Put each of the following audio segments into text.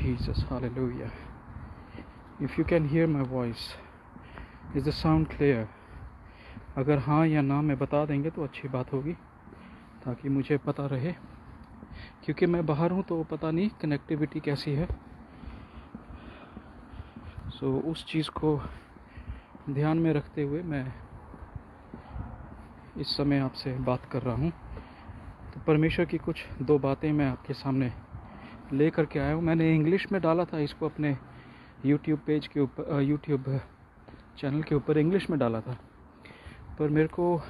Jesus, hallelujah. If you can hear my voice, is the sound clear? अगर हाँ या ना में बता देंगे तो अच्छी बात होगी, ताकि मुझे पता रहे, क्योंकि मैं बाहर हूँ तो पता नहीं कनेक्टिविटी कैसी है। उस चीज़ को ध्यान में रखते हुए मैं इस समय आपसे बात कर रहा हूँ। तो परमेश्वर की कुछ दो बातें मैं आपके सामने ले करके आया हूँ। मैंने इंग्लिश में डाला था इसको, अपने यूट्यूब पेज के ऊपर, यूट्यूब चैनल के ऊपर इंग्लिश में डाला था, पर मेरे को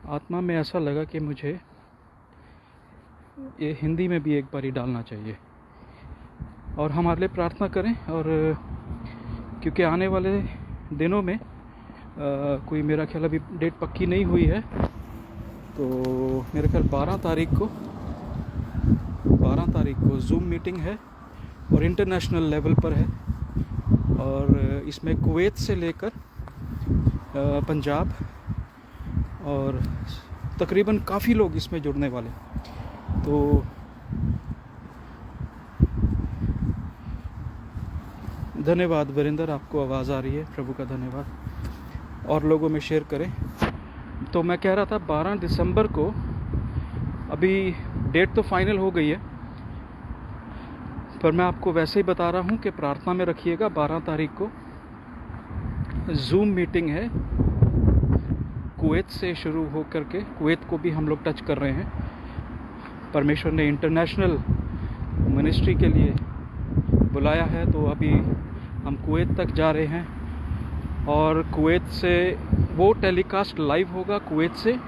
आत्मा में ऐसा लगा कि मुझे ये हिंदी में भी एक बारी डालना चाहिए। और हमारे लिए प्रार्थना करें, और क्योंकि आने वाले दिनों में कोई, मेरा ख्याल अभी डेट पक्की नहीं हुई है, तो मेरे ख्याल 12 तारीख को जूम मीटिंग है और इंटरनेशनल लेवल पर है। और इसमें कुवैत से लेकर पंजाब और तकरीबन काफ़ी लोग इसमें जुड़ने वाले। तो धन्यवाद वीरेंद्र, आपको आवाज़ आ रही है, प्रभु का धन्यवाद। और लोगों में शेयर करें। तो मैं कह रहा था 12 दिसंबर को, अभी डेट तो फाइनल हो गई है, पर मैं आपको वैसे ही बता रहा हूँ कि प्रार्थना में रखिएगा। 12 तारीख को जूम मीटिंग है, कुवैत से शुरू हो करके, कुवैत को भी हम लोग टच कर रहे हैं। परमेश्वर ने इंटरनेशनल मिनिस्ट्री के लिए बुलाया है, तो अभी हम कुवैत तक जा रहे हैं। और कुवैत से वो टेलीकास्ट लाइव होगा कुवैत से,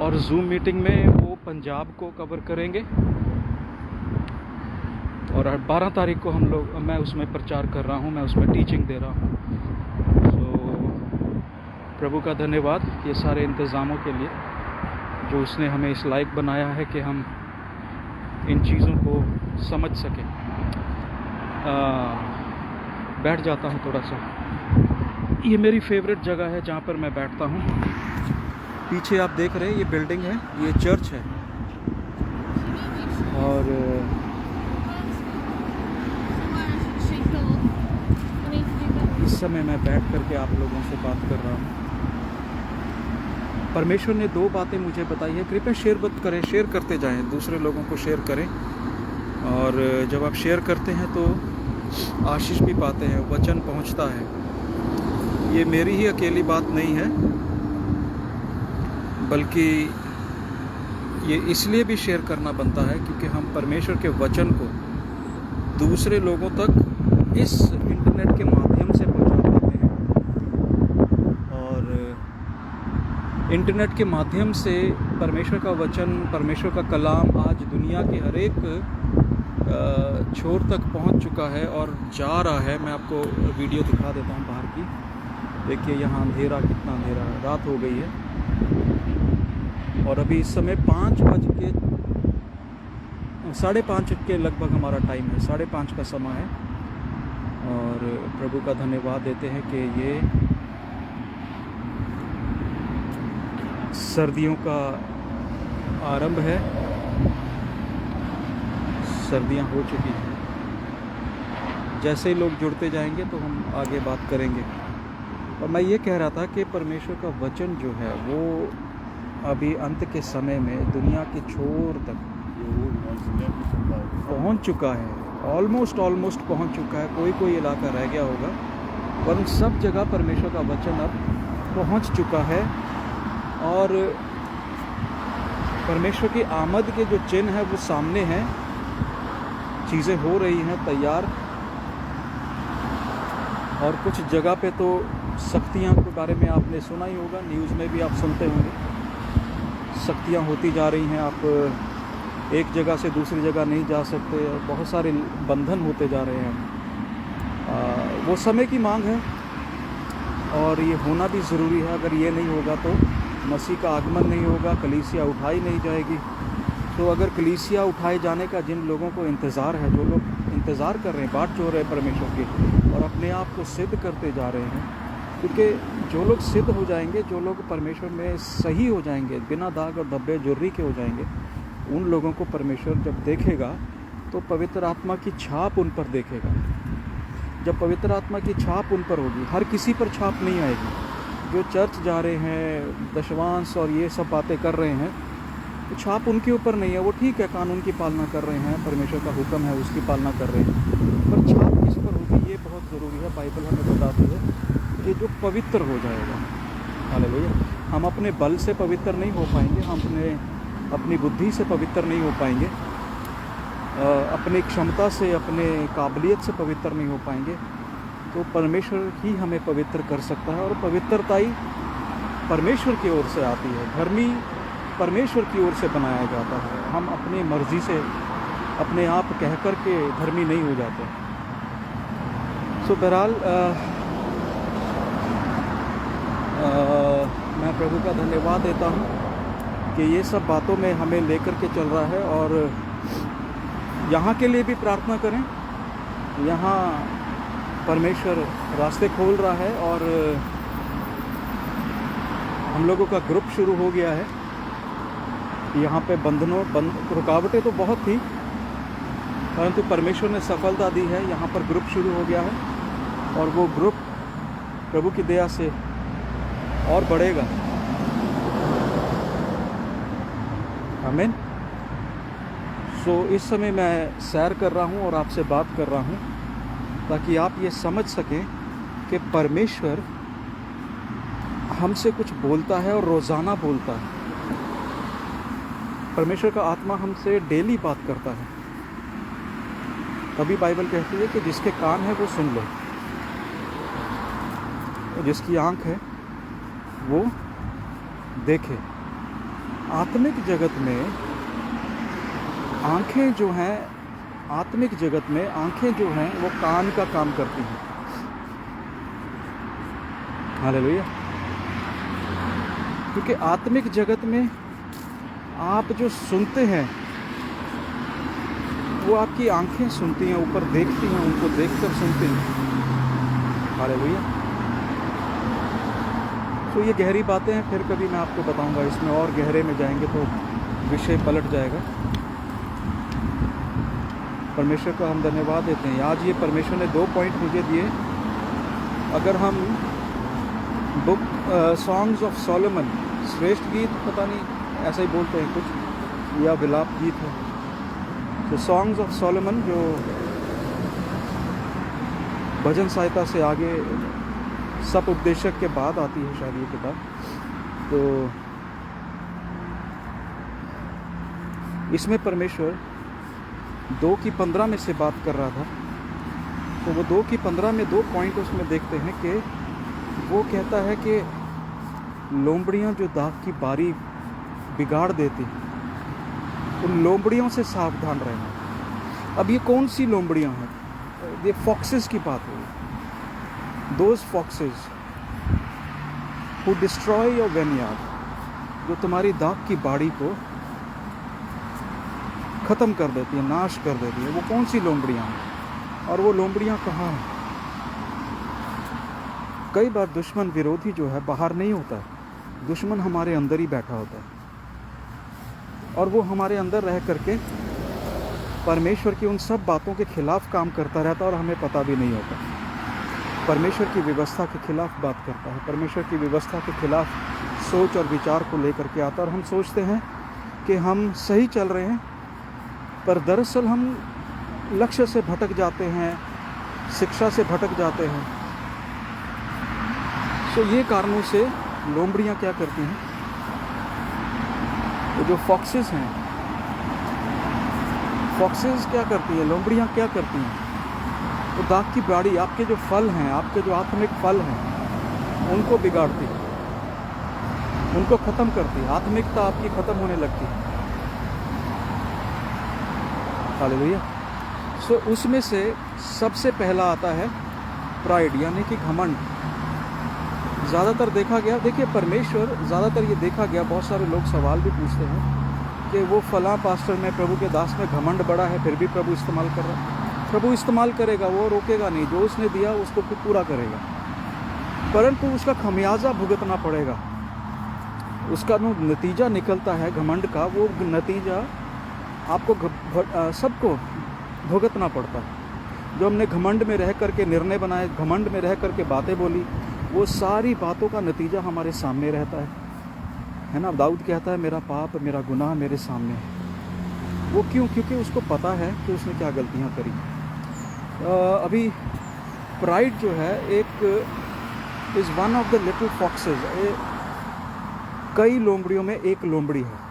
और जूम मीटिंग में वो पंजाब को कवर करेंगे। और 12 तारीख को मैं उसमें प्रचार कर रहा हूँ, मैं उसमें टीचिंग दे रहा हूँ। प्रभु का धन्यवाद ये सारे इंतज़ामों के लिए, जो उसने हमें इस लायक बनाया है कि हम इन चीज़ों को समझ सकें। बैठ जाता हूँ थोड़ा सा। ये मेरी फेवरेट जगह है जहाँ पर मैं बैठता हूँ। पीछे आप देख रहे हैं ये बिल्डिंग है, ये चर्च है। और इस समय मैं बैठ करके आप लोगों से बात कर रहा हूँ। परमेश्वर ने दो बातें मुझे बताई है। कृपया शेयर मत करें, शेयर करते जाएं, दूसरे लोगों को शेयर करें। और जब आप शेयर करते हैं तो आशीष भी पाते हैं, वचन पहुंचता है। ये मेरी ही अकेली बात नहीं है, बल्कि ये इसलिए भी शेयर करना बनता है क्योंकि हम परमेश्वर के वचन को दूसरे लोगों तक इस इंटरनेट के माध्यम से पहुंचा पाते हैं। और इंटरनेट के माध्यम से परमेश्वर का वचन, परमेश्वर का कलाम आज दुनिया के हर एक छोर तक पहुंच चुका है और जा रहा है। मैं आपको वीडियो दिखा देता हूं बाहर की। देखिए यहाँ अंधेरा, कितना अंधेरा है, रात हो गई है। और अभी इस समय 5:30 के लगभग हमारा टाइम है, 5:30 का समय है। और प्रभु का धन्यवाद देते हैं कि ये सर्दियों का आरंभ है, सर्दियां हो चुकी हैं। जैसे ही लोग जुड़ते जाएंगे तो हम आगे बात करेंगे। और मैं ये कह रहा था कि परमेश्वर का वचन जो है वो अभी अंत के समय में दुनिया के छोर तक पहुंच चुका है। ऑलमोस्ट पहुंच चुका है। कोई इलाका रह गया होगा, पर सब जगह परमेश्वर का वचन अब पहुंच चुका है। और परमेश्वर की आमद के जो चिन्ह है वो सामने हैं, चीज़ें हो रही हैं तैयार। और कुछ जगह पे तो सख्तियाँ के बारे में आपने सुना ही होगा, न्यूज़ में भी आप सुनते होंगे। सख्तियाँ होती जा रही हैं, आप एक जगह से दूसरी जगह नहीं जा सकते, बहुत सारे बंधन होते जा रहे हैं। वो समय की मांग है और ये होना भी ज़रूरी है। अगर ये नहीं होगा तो मसीह का आगमन नहीं होगा, कलीसिया उठाई नहीं जाएगी। तो अगर कलीसिया उठाए जाने का जिन लोगों को इंतज़ार है, जो लोग इंतज़ार कर रहे हैं, बाट जोड़ रहे हैं परमेश्वर की, और अपने आप को सिद्ध करते जा रहे हैं, क्योंकि जो लोग सिद्ध हो जाएंगे, जो लोग परमेश्वर में सही हो जाएंगे, बिना दाग और धब्बे जुर्री के हो जाएंगे, उन लोगों को परमेश्वर जब देखेगा तो पवित्र आत्मा की छाप उन पर देखेगा। जब पवित्र आत्मा की छाप उन पर होगी, हर किसी पर छाप नहीं आएगी। जो चर्च जा रहे हैं, दशवांश और ये सब बातें कर रहे हैं, तो छाप उनके ऊपर नहीं है। वो ठीक है, कानून की पालना कर रहे हैं, परमेश्वर का हुक्म है उसकी पालना कर रहे हैं, पर छाप किस पर होगी ये बहुत ज़रूरी है। बाइबल हमें बताती है कि जो पवित्र हो जाएगा। हालेलुया। हम अपने बल से पवित्र नहीं हो पाएंगे, हम अपनी बुद्धि से पवित्र नहीं हो पाएंगे, अपनी क्षमता से, अपने काबिलियत से पवित्र नहीं हो पाएंगे। तो परमेश्वर ही हमें पवित्र कर सकता है, और पवित्रता ही परमेश्वर की ओर से आती है। धर्मी परमेश्वर की ओर से बनाया जाता है। हम अपनी मर्ज़ी से अपने आप कह कर के धर्मी नहीं हो जाते। सो बहरहाल मैं प्रभु का धन्यवाद देता हूँ कि ये सब बातों में हमें लेकर के चल रहा है। और यहाँ के लिए भी प्रार्थना करें। यहाँ परमेश्वर रास्ते खोल रहा है, और हम लोगों का ग्रुप शुरू हो गया है। यहाँ पे रुकावटें तो बहुत थी, परंतु परमेश्वर ने सफलता दी है। यहाँ पर ग्रुप शुरू हो गया है, और वो ग्रुप प्रभु की दया से और बढ़ेगा। आमीन। सो इस समय मैं सैर कर रहा हूँ और आपसे बात कर रहा हूँ, ताकि आप ये समझ सकें कि परमेश्वर हमसे कुछ बोलता है और रोज़ाना बोलता है। परमेश्वर का आत्मा हमसे डेली बात करता है। तभी बाइबल कहती है कि जिसके कान है वो सुन लो, जिसकी आँख है वो देखे। आत्मिक जगत में आँखें जो हैं, आत्मिक जगत में आँखें जो हैं वो कान का काम करती हैं। हालेलुया। क्योंकि आत्मिक जगत में आप जो सुनते हैं वो आपकी आंखें सुनती हैं, ऊपर देखती हैं, उनको देखकर सुनती हैं। हालेलुया। तो ये गहरी बातें हैं, फिर कभी मैं आपको बताऊंगा। इसमें और गहरे में जाएंगे तो विषय पलट जाएगा। परमेश्वर का हम धन्यवाद देते हैं। आज ये परमेश्वर ने 2 पॉइंट मुझे दिए। अगर हम बुक सॉन्ग्स ऑफ सोलोमन, श्रेष्ठ गीत, पता नहीं ऐसा ही बोलते हैं कुछ, या विलाप गीत है, तो सॉन्ग्स ऑफ सोलोमन जो भजन सहायता से आगे सब उपदेशक के बाद आती है शायद ये किताब। तो इसमें परमेश्वर 2:15 में से बात कर रहा था। तो वो 2:15 में 2 पॉइंट उसमें देखते हैं कि वो कहता है कि लोमड़ियाँ जो दाख की बारी बिगाड़ देती, उन लोमड़ियों से सावधान रहना। अब ये कौन सी लोमड़ियाँ हैं? ये फॉक्सेस की बात है। Those foxes who destroy your vineyard, जो तुम्हारी दाख की बाड़ी को ख़त्म कर देती है, नाश कर देती है। वो कौन सी लोमड़ियाँ हैं, और वो लोमड़ियाँ कहाँ हैं? कई बार दुश्मन विरोधी जो है बाहर नहीं होता है, दुश्मन हमारे अंदर ही बैठा होता है, और वो हमारे अंदर रह करके परमेश्वर की उन सब बातों के खिलाफ काम करता रहता है, और हमें पता भी नहीं होता। परमेश्वर की व्यवस्था के खिलाफ बात करता है, परमेश्वर की व्यवस्था के खिलाफ सोच और विचार को लेकर के आता है, और हम सोचते हैं कि हम सही चल रहे हैं, पर दरअसल हम लक्ष्य से भटक जाते हैं, शिक्षा से भटक जाते हैं। तो ये कारणों से लोमड़ियाँ क्या करती हैं, तो जो फॉक्सेस हैं, फॉक्सेस क्या करती हैं, लोमड़ियाँ क्या करती हैं? तो दाख की बाड़ी, आपके जो फल हैं, आपके जो आत्मिक फल हैं, उनको बिगाड़ती है, उनको ख़त्म करती है। आत्मिकता आपकी ख़त्म होने लगती है। हालेलुया। सो उसमें से सबसे पहला आता है प्राइड, यानी कि घमंड। ज़्यादातर देखा गया, देखिए परमेश्वर, ज़्यादातर ये देखा गया, बहुत सारे लोग सवाल भी पूछते हैं कि वो फलां पास्टर में, प्रभु के दास में घमंड बड़ा है, फिर भी प्रभु इस्तेमाल कर रहा है। प्रभु इस्तेमाल करेगा, वो रोकेगा नहीं, जो उसने दिया उसको फिर पूरा करेगा, परंतु उसका खमियाजा भुगतना पड़ेगा। उसका जो नतीजा निकलता है घमंड का, वो नतीजा आपको सबको भुगतना पड़ता है। जो हमने घमंड में रह करके निर्णय बनाए, घमंड में रह करके बातें बोली, वो सारी बातों का नतीजा हमारे सामने रहता है ना। दाऊद कहता है मेरा पाप, मेरा गुनाह मेरे सामने है। वो क्यों? क्योंकि उसको पता है कि उसने क्या गलतियाँ करी। अभी प्राइड जो है एक is one of the little foxes. कई लोमड़ियों में एक लोमड़ी है।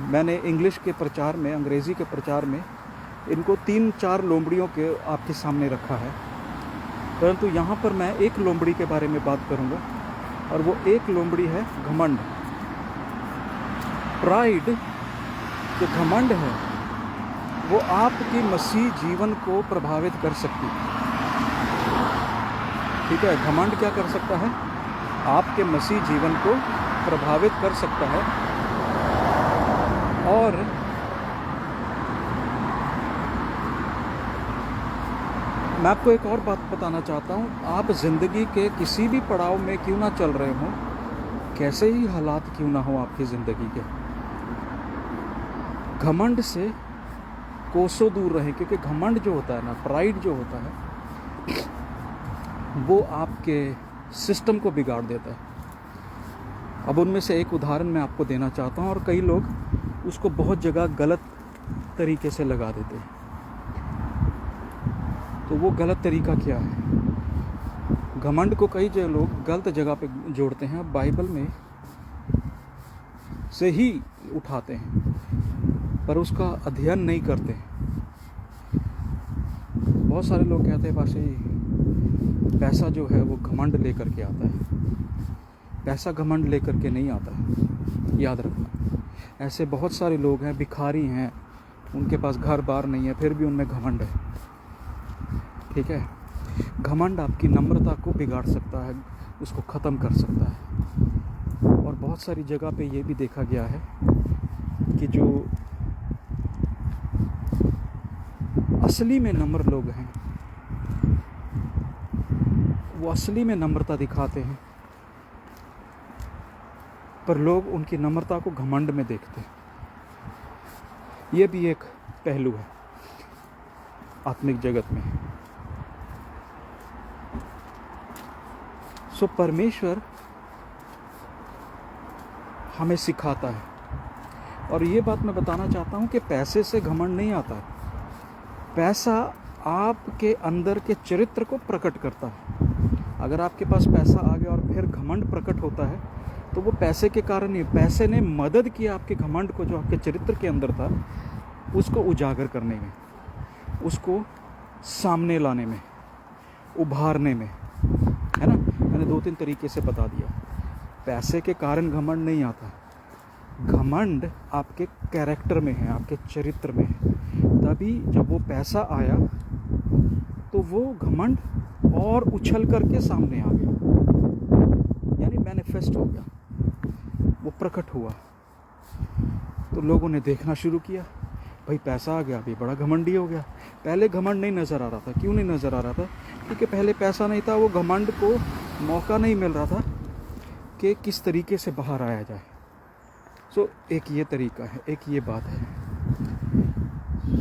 मैंने इंग्लिश के प्रचार में, अंग्रेज़ी के प्रचार में इनको 3-4 लोमड़ियों के आपके सामने रखा है, परंतु यहाँ पर मैं एक लोमड़ी के बारे में बात करूँगा, और वो एक लोमड़ी है घमंड। प्राइड जो घमंड है वो आपकी मसीह जीवन को प्रभावित कर सकती है। ठीक है, घमंड क्या कर सकता है? आपके मसीह जीवन को प्रभावित कर सकता है। और मैं आपको एक और बात बताना चाहता हूँ। आप ज़िंदगी के किसी भी पड़ाव में क्यों ना चल रहे हों, कैसे ही हालात क्यों ना हो आपकी ज़िंदगी के, घमंड से कोसों दूर रहें। क्योंकि घमंड जो होता है ना, प्राइड जो होता है, वो आपके सिस्टम को बिगाड़ देता है। अब उनमें से एक उदाहरण मैं आपको देना चाहता हूँ, और कई लोग उसको बहुत जगह गलत तरीके से लगा देते हैं। तो वो गलत तरीका क्या है? घमंड को कई जगह लोग गलत जगह पे जोड़ते हैं, बाइबल में से ही उठाते हैं, पर उसका अध्ययन नहीं करते हैं। बहुत सारे लोग कहते हैं पासे पैसा जो है वो घमंड लेकर के आता है। पैसा घमंड लेकर के नहीं आता है, याद रखना। ऐसे बहुत सारे लोग हैं, भिखारी हैं, उनके पास घर बार नहीं है, फिर भी उनमें घमंड है। ठीक है, घमंड आपकी नम्रता को बिगाड़ सकता है, उसको ख़त्म कर सकता है। और बहुत सारी जगह पे ये भी देखा गया है कि जो असली में नम्र लोग हैं, वो असली में नम्रता दिखाते हैं, पर लोग उनकी नम्रता को घमंड में देखते हैं। ये भी एक पहलू है आत्मिक जगत में। सो परमेश्वर हमें सिखाता है, और ये बात मैं बताना चाहता हूँ कि पैसे से घमंड नहीं आता है। पैसा आपके अंदर के चरित्र को प्रकट करता है। अगर आपके पास पैसा आ गया और फिर घमंड प्रकट होता है, तो वो पैसे के कारण ही, पैसे ने मदद किया आपके घमंड को, जो आपके चरित्र के अंदर था, उसको उजागर करने में, उसको सामने लाने में, उभारने में, है ना। मैंने 2-3 तरीके से बता दिया। पैसे के कारण घमंड नहीं आता, घमंड आपके कैरेक्टर में है, आपके चरित्र में है। तभी जब वो पैसा आया तो वो घमंड और उछल करके सामने आ गया, यानी मैनिफेस्ट हो गया, वो प्रकट हुआ। तो लोगों ने देखना शुरू किया, भाई पैसा आ गया, अभी बड़ा घमंडी हो गया। पहले घमंड नहीं नज़र आ रहा था। क्यों नहीं नज़र आ रहा था? क्योंकि पहले पैसा नहीं था, वो घमंड को मौका नहीं मिल रहा था कि किस तरीके से बाहर आया जाए। सो एक ये तरीका है, एक ये बात है।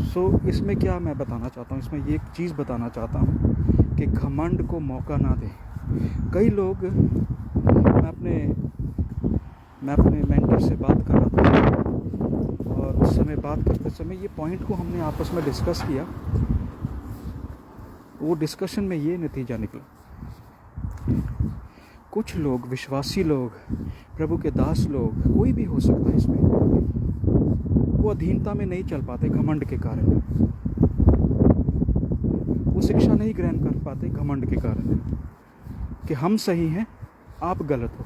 सो इसमें क्या मैं बताना चाहता हूँ, इसमें ये एक चीज़ बताना चाहता हूँ कि घमंड को मौका ना दें। कई लोग, मैं अपने मेंटर से बात कर रहा था, और उस समय बात करते समय ये पॉइंट को हमने आपस में डिस्कस किया। वो डिस्कशन में ये नतीजा निकला, कुछ लोग, विश्वासी लोग, प्रभु के दास लोग, कोई भी हो सकता है इसमें, वो अधीनता में नहीं चल पाते घमंड के कारण। वो शिक्षा नहीं ग्रहण कर पाते घमंड के कारण, कि हम सही हैं, आप गलत हो।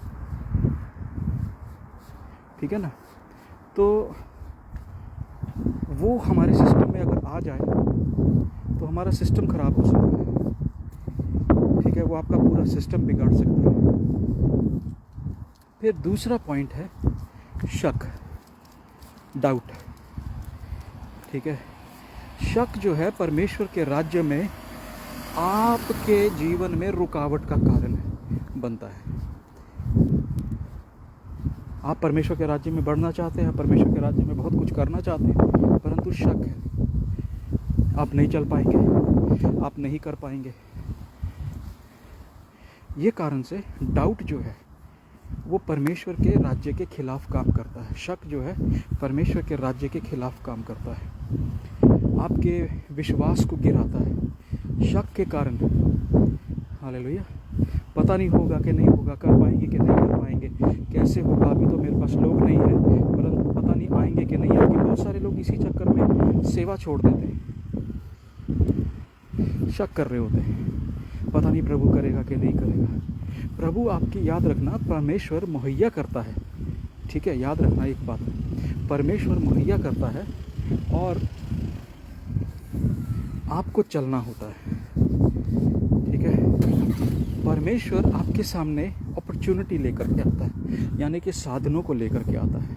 ठीक है ना। तो वो हमारे सिस्टम में अगर आ जाए तो हमारा सिस्टम ख़राब हो सकता है। ठीक है, वो आपका पूरा सिस्टम बिगाड़ सकता है। फिर दूसरा पॉइंट है शक, डाउट। ठीक है, शक जो है परमेश्वर के राज्य में आपके जीवन में रुकावट का कारण बनता है। आप परमेश्वर के राज्य में बढ़ना चाहते हैं, परमेश्वर के राज्य में बहुत कुछ करना चाहते हैं, परंतु शक है। आप नहीं चल पाएंगे, आप नहीं कर पाएंगे। ये कारण से डाउट जो है वो परमेश्वर के राज्य के खिलाफ काम करता है। शक जो है परमेश्वर के राज्य के खिलाफ काम करता है, आपके विश्वास को गिराता है। शक के कारण हालेलुया, पता नहीं होगा कि नहीं होगा, कर पाएंगे कि नहीं कर पाएंगे, कैसे होगा, अभी तो मेरे पास लोग नहीं है, परंतु पता नहीं आएंगे कि नहीं आएंगे। बहुत सारे लोग इसी चक्कर में सेवा छोड़ देते हैं, शक कर रहे होते हैं, पता नहीं प्रभु करेगा कि नहीं करेगा। प्रभु आपकी, याद रखना, परमेश्वर मुहैया करता है, ठीक है, याद रखना एक बात, परमेश्वर मुहैया करता है और आपको चलना होता है, ठीक है। परमेश्वर आपके सामने अपॉर्चुनिटी लेकर के आता है, यानी कि साधनों को लेकर के आता है।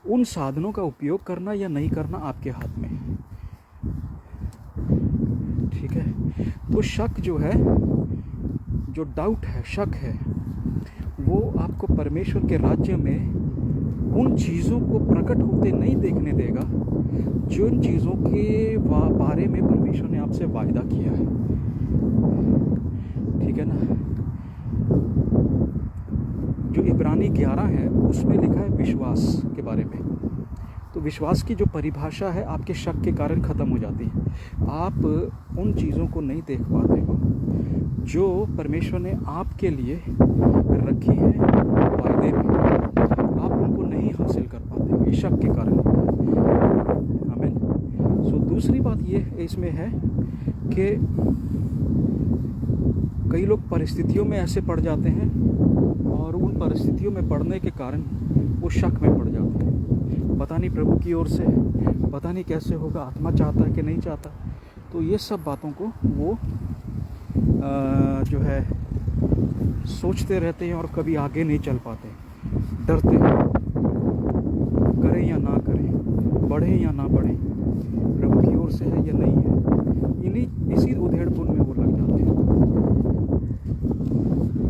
उन साधनों का उपयोग करना या नहीं करना आपके हाथ में है, ठीक है। तो शक जो है, जो डाउट है, शक है, वो आपको परमेश्वर के राज्य में उन चीज़ों को प्रकट होते नहीं देखने देगा जो इन चीज़ों के बारे में परमेश्वर ने आपसे वायदा किया है, ठीक है ना। जो इब्रानी 11 है उसमें लिखा है विश्वास के बारे में। तो विश्वास की जो परिभाषा है आपके शक के कारण ख़त्म हो जाती है। आप उन चीज़ों को नहीं देख पाते हो जो परमेश्वर ने आपके लिए रखी है वायदे में, आप उनको नहीं हासिल कर पाते हो, ये शक के कारण होता है। आमीन। सो दूसरी बात ये इसमें है कि कई लोग परिस्थितियों में ऐसे पड़ जाते हैं और उन परिस्थितियों में पड़ने के कारण वो शक में पड़ जाते हैं, पता नहीं प्रभु की ओर से है, पता नहीं कैसे होगा, आत्मा चाहता है कि नहीं चाहता। तो ये सब बातों को वो जो है सोचते रहते हैं और कभी आगे नहीं चल पाते, डरते हैं, करें या ना करें, बढ़ें या ना बढ़ें, प्रभु की ओर से है या नहीं है, इसी उधेड़पुन में वो लग जाते हैं।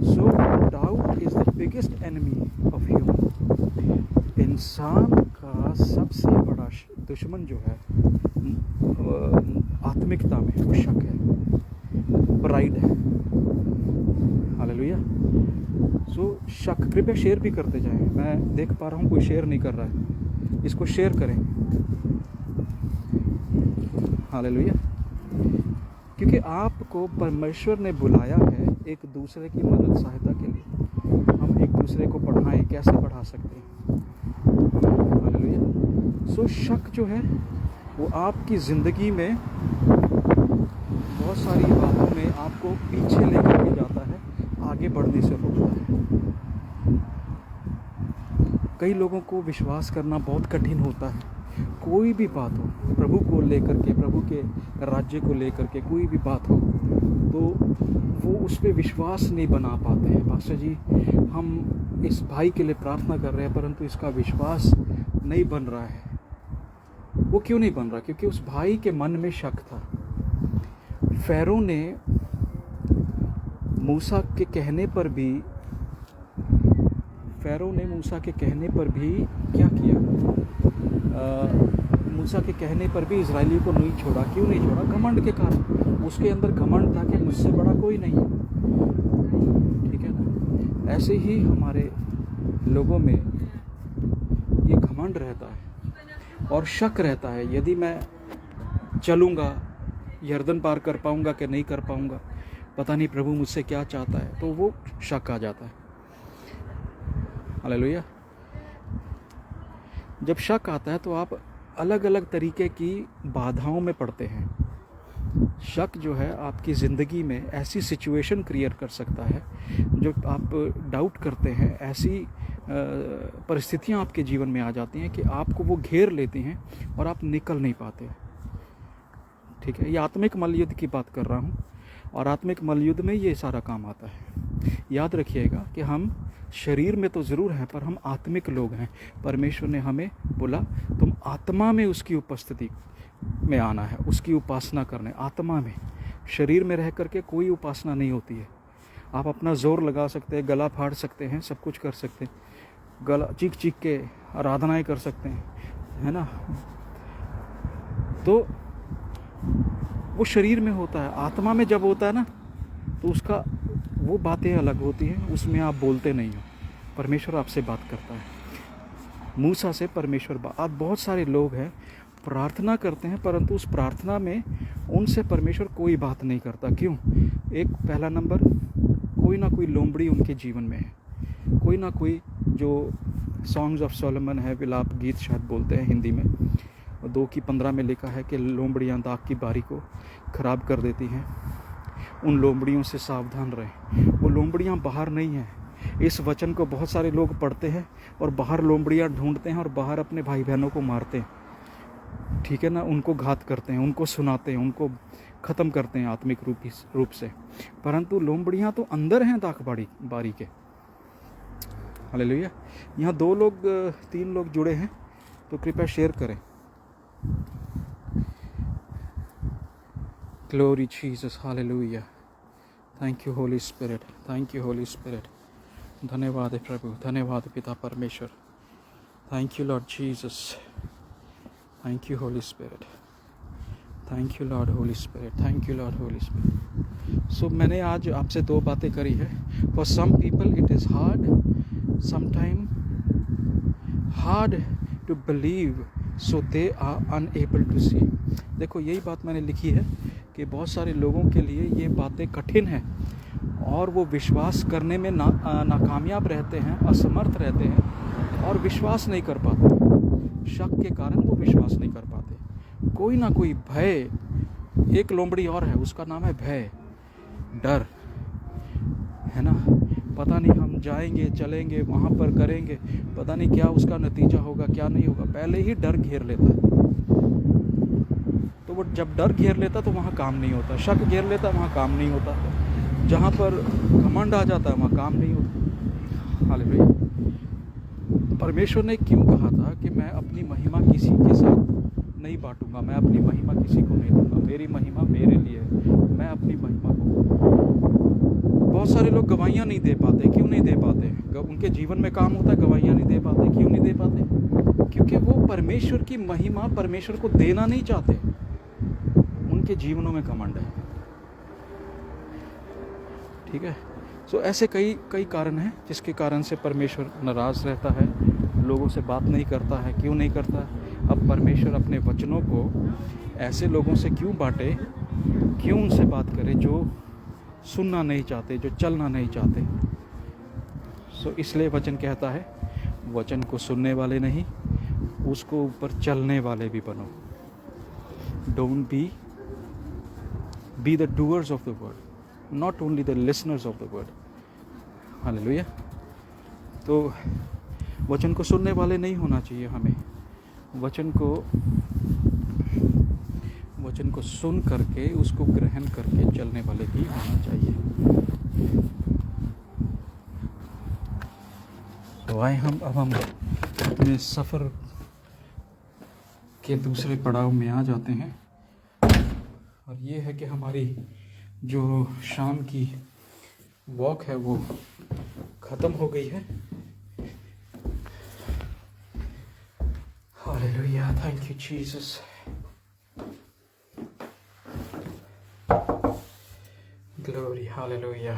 So doubt is the biggest enemy of human. इंसान का सबसे बड़ा दुश्मन जो है आत्मिकता में वो शक है, प्राइड है। हालेलुया। सो शक, कृपया शेयर भी करते जाएं। मैं देख पा रहा हूँ कोई शेयर नहीं कर रहा है, इसको शेयर करें। हालेलुया। क्योंकि आपको परमेश्वर ने बुलाया है एक दूसरे की मदद सहायता के लिए। हम एक दूसरे को बढ़ाएं, कैसे बढ़ा सकते हैं। हालेलुया। सो शक जो है वो आपकी ज़िंदगी में बहुत सारी बातों में आपको पीछे लेकर के जाता है, आगे बढ़ने से रोकता है। कई लोगों को विश्वास करना बहुत कठिन होता है, कोई भी बात हो, प्रभु को लेकर के, प्रभु के राज्य को लेकर के कोई भी बात हो, तो वो उस पर विश्वास नहीं बना पाते हैं। पास्टर जी, हम इस भाई के लिए प्रार्थना कर रहे हैं परंतु इसका विश्वास नहीं बन रहा है। वो क्यों नहीं बन रहा? क्योंकि उस भाई के मन में शक था। फ़ैरो ने मूसा के कहने पर भी क्या किया? मूसा के कहने पर भी इजराइलियों को नहीं छोड़ा। क्यों नहीं छोड़ा? घमंड के कारण। उसके अंदर घमंड था कि मुझसे बड़ा कोई नहीं है, ठीक है ना। ऐसे ही हमारे लोगों में ये घमंड रहता है और शक रहता है, यदि मैं चलूँगा, यर्दन पार कर पाऊँगा कि नहीं कर पाऊँगा, पता नहीं प्रभु मुझसे क्या चाहता है, तो वो शक आ जाता है। हालेलुया। जब शक आता है तो आप अलग अलग तरीके की बाधाओं में पड़ते हैं। शक जो है आपकी ज़िंदगी में ऐसी सिचुएशन क्रिएट कर सकता है, जो आप डाउट करते हैं, ऐसी परिस्थितियां आपके जीवन में आ जाती हैं कि आपको वो घेर लेती हैं और आप निकल नहीं पाते, ठीक है। ये आत्मिक मल्लयुद्ध की बात कर रहा हूँ और आत्मिक मल्लयुद्ध में ये सारा काम आता है। याद रखिएगा कि हम शरीर में तो ज़रूर हैं पर हम आत्मिक लोग हैं। परमेश्वर ने हमें बोला तुम आत्मा में उसकी उपस्थिति में आना है, उसकी उपासना करने। आत्मा में, शरीर में रह करके कोई उपासना नहीं होती है। आप अपना जोर लगा सकते हैं, गला फाड़ सकते हैं, सब कुछ कर सकते हैं, गला चीख चीख के आराधनाएं कर सकते हैं, है ना। तो वो शरीर में होता है। आत्मा में जब होता है ना, तो उसका वो बातें अलग होती हैं, उसमें आप बोलते नहीं हो, परमेश्वर आपसे बात करता है। मूसा से परमेश्वर आज बहुत सारे लोग हैं प्रार्थना करते हैं, परंतु उस प्रार्थना में उनसे परमेश्वर कोई बात नहीं करता। क्यों? एक पहला नंबर, कोई ना कोई लोमड़ी उनके जीवन में है, कोई ना कोई, जो सॉन्ग्स ऑफ सोलोमन है, विलाप गीत शायद बोलते हैं हिंदी में, 2:15 में लिखा है कि लोमड़ियाँ दाग की बारी को ख़राब कर देती हैं, उन लोमड़ियों से सावधान रहें। वो लोमड़ियाँ बाहर नहीं हैं। इस वचन को बहुत सारे लोग पढ़ते हैं और बाहर लोमड़ियाँ ढूंढते हैं और बाहर अपने भाई बहनों को मारते हैं, ठीक है ना, उनको घात करते हैं, उनको सुनाते हैं, उनको ख़त्म करते हैं आत्मिक रूप से। परंतु लोमड़ियाँ तो अंदर हैं दाग बारी के। हालेलुया। यहाँ 2 लोग 3 लोग जुड़े हैं, तो कृपया शेयर करें। Glory Jesus, hallelujah. Thank you Holy Spirit, thank you Holy Spirit. धन्यवाद है प्रभु, धन्यवाद पिता परमेश्वर। Thank you Lord Jesus, thank you Holy Spirit, thank you Lord Holy Spirit, thank you Lord Holy Spirit. So मैंने आज आपसे 2 बातें करी है। For some people it is hard, sometime hard to believe, so they are unable to see. देखो, यही बात मैंने लिखी है कि बहुत सारे लोगों के लिए ये बातें कठिन हैं और वो विश्वास करने में नाकामयाब रहते हैं, असमर्थ रहते हैं और विश्वास नहीं कर पाते। शक के कारण वो विश्वास नहीं कर पाते। कोई ना कोई भय, एक लोमड़ी और है, उसका नाम है भय, डर, है ना। पता नहीं हम जाएंगे, चलेंगे, वहाँ पर करेंगे, पता नहीं क्या उसका नतीजा होगा, क्या नहीं होगा, पहले ही डर घेर लेता है। तो वो जब डर घेर लेता तो वहाँ काम नहीं होता, शक घेर लेता वहाँ काम नहीं होता, जहाँ पर घमंड आ जाता है वहाँ काम नहीं होता। हालेलुया। परमेश्वर ने क्यों कहा था कि मैं अपनी महिमा किसी के साथ नहीं बांटूंगा, मैं अपनी महिमा किसी को नहीं दूंगा, मेरी महिमा मेरे लिए है, मैं अपनी महिमा को। बहुत सारे लोग गवाहियाँ नहीं दे पाते। क्यों नहीं दे पाते? उनके जीवन में काम होता है, गवाहियाँ नहीं दे पाते। क्यों नहीं दे पाते? क्योंकि वो परमेश्वर की महिमा परमेश्वर को देना नहीं चाहते, उनके जीवनों में घमंड है, ठीक है। सो ऐसे कई कारण हैं जिसके कारण से परमेश्वर नाराज़ रहता है, लोगों से बात नहीं करता है। क्यों नहीं करता? अब परमेश्वर अपने वचनों को ऐसे लोगों से क्यों बांटे, क्यों उनसे बात करे जो सुनना नहीं चाहते, जो चलना नहीं चाहते। सो इसलिए वचन कहता है, वचन को सुनने वाले नहीं, उसको ऊपर चलने वाले भी बनो। Don't be the doers of the word, not only the listeners of the word. Hallelujah. तो वचन को सुनने वाले नहीं होना चाहिए हमें, वचन को सुन करके उसको ग्रहण करके चलने वाले ही होना चाहिए। तो आए अब हम अपने सफ़र के दूसरे पड़ाव में आ जाते हैं, और ये है कि हमारी जो शाम की वॉक है वो ख़त्म हो गई है। Hallelujah, thank you Jesus. Glory, hallelujah,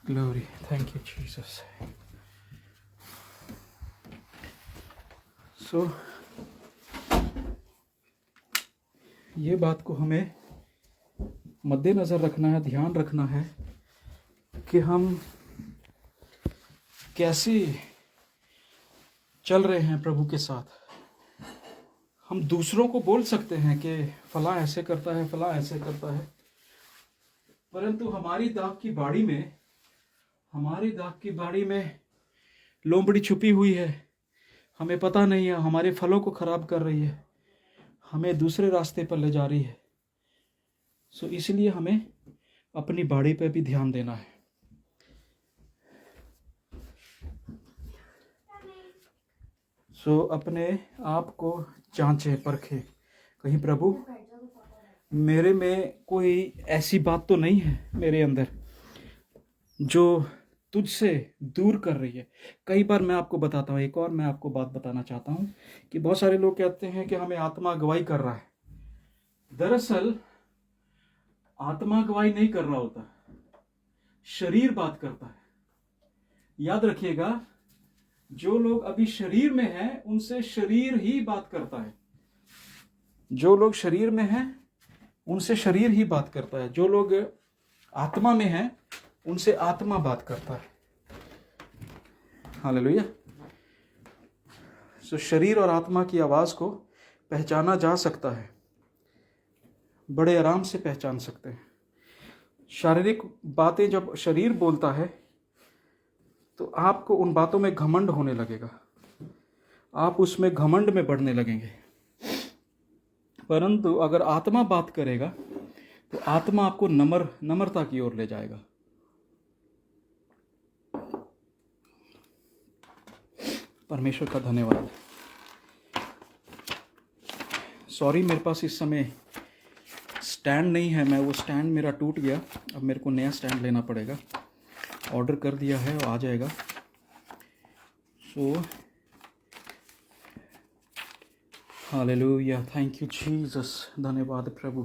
glory, thank you Jesus. So ये बात को हमें मद्देनज़र रखना है, ध्यान रखना है कि हम कैसे चल रहे हैं प्रभु के साथ। हम दूसरों को बोल सकते हैं कि फलां ऐसे करता है, फलां ऐसे करता है, परंतु हमारी दाग की बाड़ी में लोमड़ी छुपी हुई है, हमें पता नहीं है, हमारे फलों को खराब कर रही है, हमें दूसरे रास्ते पर ले जा रही है। सो इसलिए हमें अपनी बाड़ी पे भी ध्यान देना है। सो अपने आप को जांचें, परखें, कहीं प्रभु मेरे में कोई ऐसी बात तो नहीं है मेरे अंदर जो तुझसे दूर कर रही है। कई बार मैं आपको बताता हूँ, एक और मैं आपको बात बताना चाहता हूँ कि बहुत सारे लोग कहते हैं कि हमें आत्मा अगुवाई कर रहा है। दरअसल आत्मा अगुवाई नहीं कर रहा होता, शरीर बात करता है। याद रखिएगा, जो लोग अभी शरीर में हैं उनसे शरीर ही बात करता है। जो लोग शरीर में हैं उनसे शरीर ही बात करता है। जो लोग आत्मा में हैं उनसे आत्मा बात करता है। हालेलुया। सो शरीर और आत्मा की आवाज को पहचाना जा सकता है, बड़े आराम से पहचान सकते हैं। शारीरिक बातें जब शरीर बोलता है तो आपको उन बातों में घमंड होने लगेगा, आप उसमें घमंड में बढ़ने लगेंगे। परंतु अगर आत्मा बात करेगा तो आत्मा आपको नम्रता की ओर ले जाएगा। परमेश्वर का धन्यवाद। सॉरी, मेरे पास इस समय स्टैंड नहीं है, वो स्टैंड मेरा टूट गया, अब मेरे को नया स्टैंड लेना पड़ेगा। ऑर्डर कर दिया है और आ जाएगा। सो हालेलुया, थैंक यू जीसस, धन्यवाद प्रभु।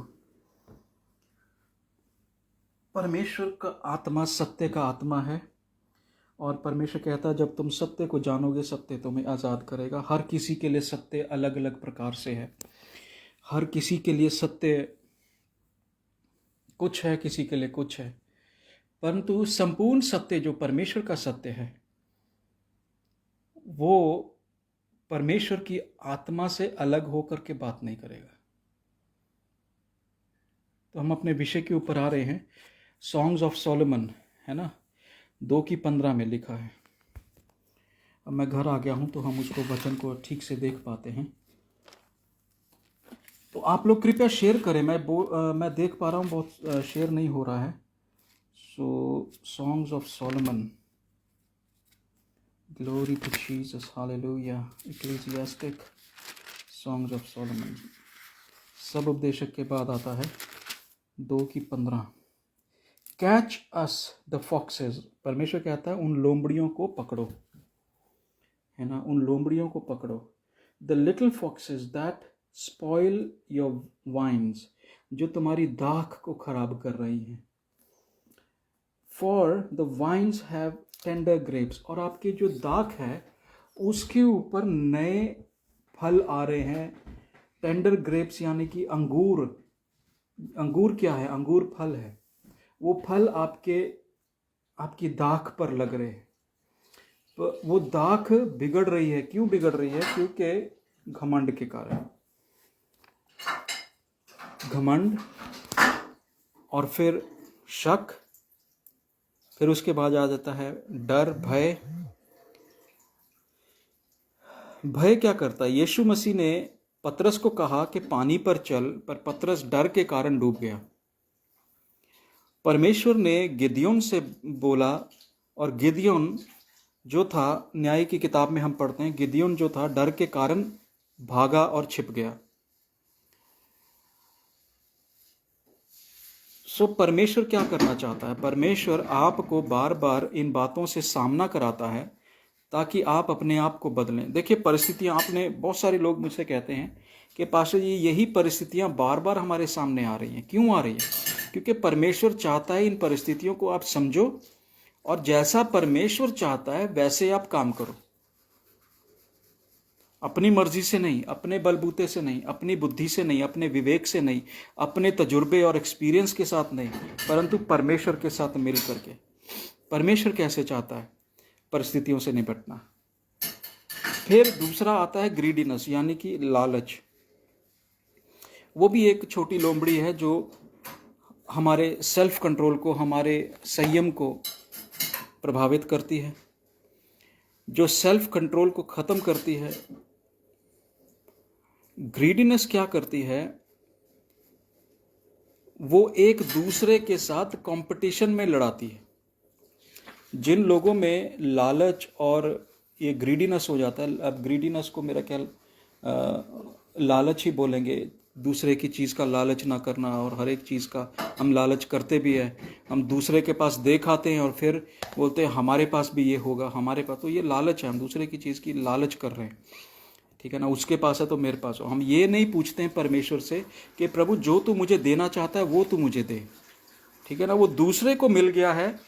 परमेश्वर का आत्मा सत्य का आत्मा है और परमेश्वर कहता है जब तुम सत्य को जानोगे सत्य तुम्हें आज़ाद करेगा। हर किसी के लिए सत्य अलग अलग प्रकार से है, हर किसी के लिए सत्य कुछ है, किसी के लिए कुछ है, परंतु संपूर्ण सत्य जो परमेश्वर का सत्य है वो परमेश्वर की आत्मा से अलग होकर के बात नहीं करेगा। तो हम अपने विषय के ऊपर आ रहे हैं। सॉन्ग्स ऑफ सोलोमन है ना, 2:15 में लिखा है। अब मैं घर आ गया हूं तो हम उसको वचन को ठीक से देख पाते हैं। तो आप लोग कृपया शेयर करें। मैं देख पा रहा हूं बहुत शेयर नहीं हो रहा है। So Songs of Solomon, glory to Jesus, hallelujah. Ecclesiastic Songs of Solomon, सब उपदेशक के बाद आता है 2:15। कैच अस द फॉक्सेस, परमेश्वर कहता है उन लोमड़ियों को पकड़ो, है ना, उन लोमड़ियों को पकड़ो। The little foxes that spoil your vines, जो तुम्हारी दाख को खराब कर रही हैं। For the vines have tender grapes, और आपकी जो दाख है उसके ऊपर नए फल आ रहे हैं। टेंडर ग्रेप्स यानी कि अंगूर। अंगूर क्या है? अंगूर फल है। वो फल आपकी दाख पर लग रहे हैं। तो वो दाख बिगड़ रही है। क्यों बिगड़ रही है? क्योंकि घमंड के कारण। घमंड और फिर शक, फिर उसके बाद आ जाता है डर, भय। भय क्या करता है? यीशु मसीह ने पतरस को कहा कि पानी पर चल, पर पतरस डर के कारण डूब गया। परमेश्वर ने गिदयोन से बोला और गिदयोन जो था, न्याय की किताब में हम पढ़ते हैं, गिदयोन जो था डर के कारण भागा और छिप गया। सो परमेश्वर क्या करना चाहता है? परमेश्वर आपको बार बार इन बातों से सामना कराता है ताकि आप अपने आप को बदलें। देखिए परिस्थितियां, आपने, बहुत सारे लोग मुझसे कहते हैं कि पास्टर जी यही परिस्थितियां बार बार हमारे सामने आ रही हैं। क्यों आ रही है? क्योंकि परमेश्वर चाहता है इन परिस्थितियों को आप समझो और जैसा परमेश्वर चाहता है वैसे आप काम करो। अपनी मर्जी से नहीं, अपने बलबूते से नहीं, अपनी बुद्धि से नहीं, अपने विवेक से नहीं, अपने तजुर्बे और एक्सपीरियंस के साथ नहीं, परंतु परमेश्वर के साथ मिल करके। परमेश्वर कैसे चाहता है? परिस्थितियों से निपटना। फिर दूसरा आता है ग्रीडीनेस, यानी कि लालच। वो भी एक छोटी लोमड़ी है जो हमारे सेल्फ कंट्रोल को, हमारे संयम को प्रभावित करती है, जो सेल्फ कंट्रोल को ख़त्म करती है। ग्रीडीनेस क्या करती है? वो एक दूसरे के साथ कंपटीशन में लड़ाती है। जिन लोगों में लालच और ये ग्रीडीनेस हो जाता है, अब ग्रीडीनेस को मेरा ख्याल लालच ही बोलेंगे, दूसरे की चीज़ का लालच ना करना, और हर एक चीज़ का हम लालच करते भी है। हम दूसरे के पास देख आते हैं और फिर बोलते हैं हमारे पास भी ये होगा, हमारे पास, तो ये लालच है, हम दूसरे की चीज़ की लालच कर रहे हैं। ठीक है ना, उसके पास है तो मेरे पास हो। हम ये नहीं पूछते हैं परमेश्वर से कि प्रभु जो तू मुझे देना चाहता है वो तू मुझे दे। ठीक है ना, वो दूसरे को मिल गया है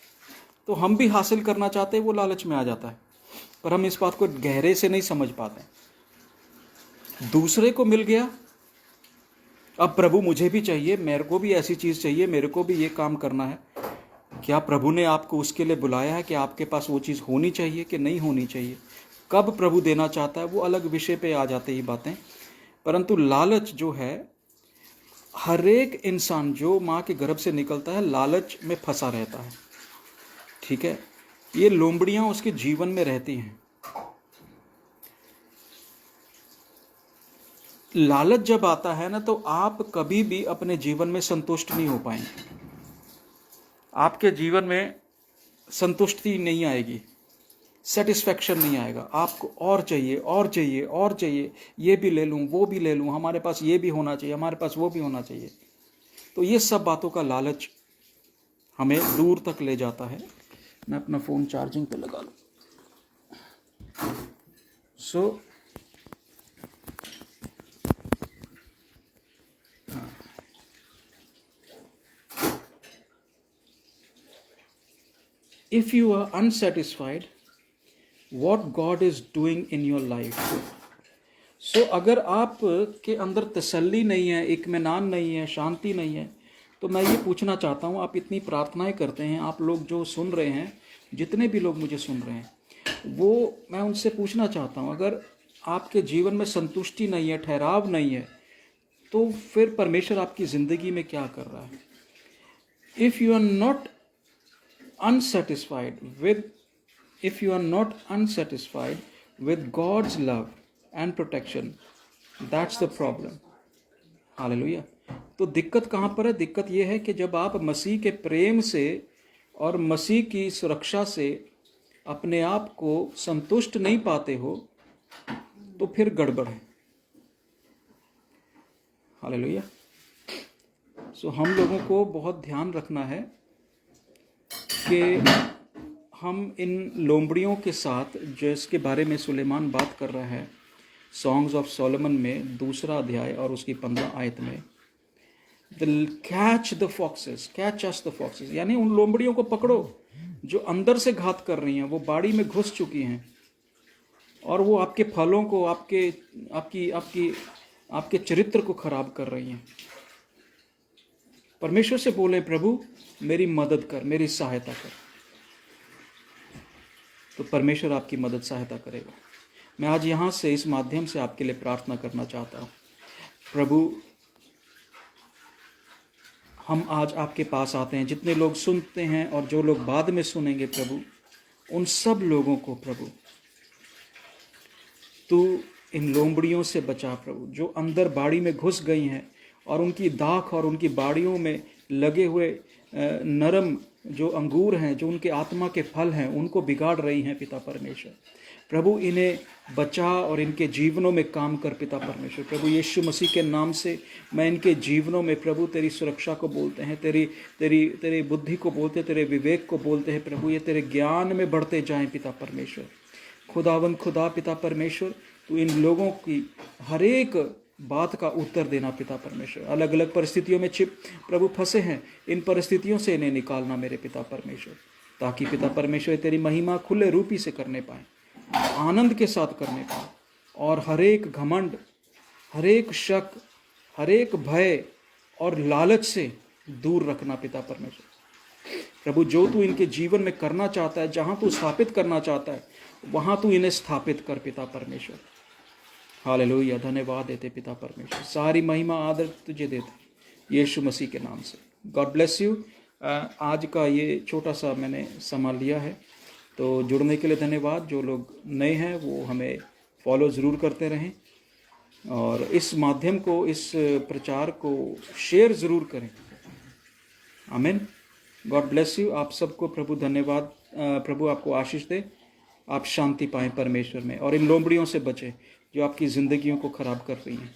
तो हम भी हासिल करना चाहते हैं, वो लालच में आ जाता है, पर हम इस बात को गहरे से नहीं समझ पाते। दूसरे को मिल गया, अब प्रभु मुझे भी चाहिए, मेरे को भी ऐसी चीज़ चाहिए, मेरे को भी ये काम करना है। क्या प्रभु ने आपको उसके लिए बुलाया है कि आपके पास वो चीज़ होनी चाहिए कि नहीं होनी चाहिए? कब प्रभु देना चाहता है वो अलग विषय पे आ जाते ही बातें, परंतु लालच जो है, हर एक इंसान जो माँ के गर्भ से निकलता है लालच में फंसा रहता है। ठीक है, ये लोमड़ियाँ उसके जीवन में रहती हैं। लालच जब आता है ना, तो आप कभी भी अपने जीवन में संतुष्ट नहीं हो पाएंगे। आपके जीवन में संतुष्टि नहीं आएगी, सेटिस्फैक्शन नहीं आएगा। आपको और चाहिए और चाहिए और चाहिए, ये भी ले लूँ वो भी ले लूँ, हमारे पास ये भी होना चाहिए, हमारे पास वो भी होना चाहिए। तो ये सब बातों का लालच हमें दूर तक ले जाता है। मैं अपना फ़ोन चार्जिंग पे लगा लूँ। सो if you are unsatisfied what God is doing in your life, so अगर आप के अंदर तसल्ली नहीं है, इत्मीनान नहीं है, शांति नहीं है, तो मैं ये पूछना चाहता हूँ, आप इतनी प्रार्थनाएं करते हैं, आप लोग जो सुन रहे हैं, जितने भी लोग मुझे सुन रहे हैं, वो मैं उनसे पूछना चाहता हूँ, अगर आपके जीवन में संतुष्टि नहीं है, ठहराव नहीं है, तो फिर परमेश्वर आपकी ज़िंदगी में क्या कर रहा है? If you are not unsatisfied with, if you are not unsatisfied with God's love and protection, that's the problem. Hallelujah. तो दिक्कत कहाँ पर है? दिक्कत यह है कि जब आप मसीह के प्रेम से और मसीह की सुरक्षा से अपने आप को संतुष्ट नहीं पाते हो, तो फिर गड़बड़ है। हालेलुया। सो हम लोगों को बहुत ध्यान रखना है कि हम इन लोमड़ियों के साथ, जिसके बारे में सुलेमान बात कर रहा है सॉन्ग्स ऑफ सोलोमन में 2 अध्याय और उसकी 15 आयत में, catch the foxes, catch us the foxes, यानी उन लोमड़ियों को पकड़ो जो अंदर से घात कर रही हैं, वो बाड़ी में घुस चुकी हैं और वो आपके फलों को, आपके चरित्र को खराब कर रही हैं। परमेश्वर से बोले, प्रभु मेरी मदद कर, मेरी सहायता कर, तो परमेश्वर आपकी मदद सहायता करेगा। मैं आज यहाँ से, इस माध्यम से आपके लिए प्रार्थना करना चाहता हूँ। प्रभु, हम आज आपके पास आते हैं, जितने लोग सुनते हैं और जो लोग बाद में सुनेंगे, प्रभु उन सब लोगों को प्रभु तू इन लोमड़ियों से बचा प्रभु, जो अंदर बाड़ी में घुस गई हैं और उनकी दाख और उनकी बाड़ियों में लगे हुए नरम जो अंगूर हैं, जो उनके आत्मा के फल हैं, उनको बिगाड़ रही हैं। पिता परमेश्वर, प्रभु इन्हें बचा और इनके जीवनों में काम कर। पिता परमेश्वर, प्रभु यीशु मसीह के नाम से मैं इनके जीवनों में प्रभु तेरी सुरक्षा को बोलते हैं, तेरी बुद्धि को बोलते हैं, तेरे विवेक को बोलते हैं। प्रभु ये तेरे ज्ञान में बढ़ते जाएं। पिता परमेश्वर, खुदावंद खुदा पिता परमेश्वर, तू इन लोगों की हर एक बात का उत्तर देना। पिता परमेश्वर, अलग अलग परिस्थितियों में प्रभु फंसे हैं, इन परिस्थितियों से इन्हें निकालना मेरे पिता परमेश्वर, ताकि पिता परमेश्वर तेरी महिमा खुले रूपी से करने पाए, आनंद के साथ करने पाए, और हर एक घमंड, हर एक शक, हर एक भय और लालच से दूर रखना। पिता परमेश्वर, प्रभु जो तू इनके जीवन में करना चाहता है, जहाँ तू स्थापित करना चाहता है, वहाँ तू इन्हें स्थापित कर। पिता परमेश्वर, हालेलुया, धन्यवाद देते पिता परमेश्वर, सारी महिमा आदर तुझे देते यीशु मसीह के नाम से। God bless you. आज का ये छोटा सा मैंने संभाल लिया है, तो जुड़ने के लिए धन्यवाद। जो लोग नए हैं वो हमें फॉलो ज़रूर करते रहें और इस माध्यम को, इस प्रचार को शेयर ज़रूर करें। आमीन। God bless you. आप सबको प्रभु धन्यवाद। प्रभु आपको आशीष दे, आप शांति पाएं परमेश्वर में, और इन लोमड़ियों से बचें जो आपकी ज़िंदगियों को ख़राब कर रही हैं।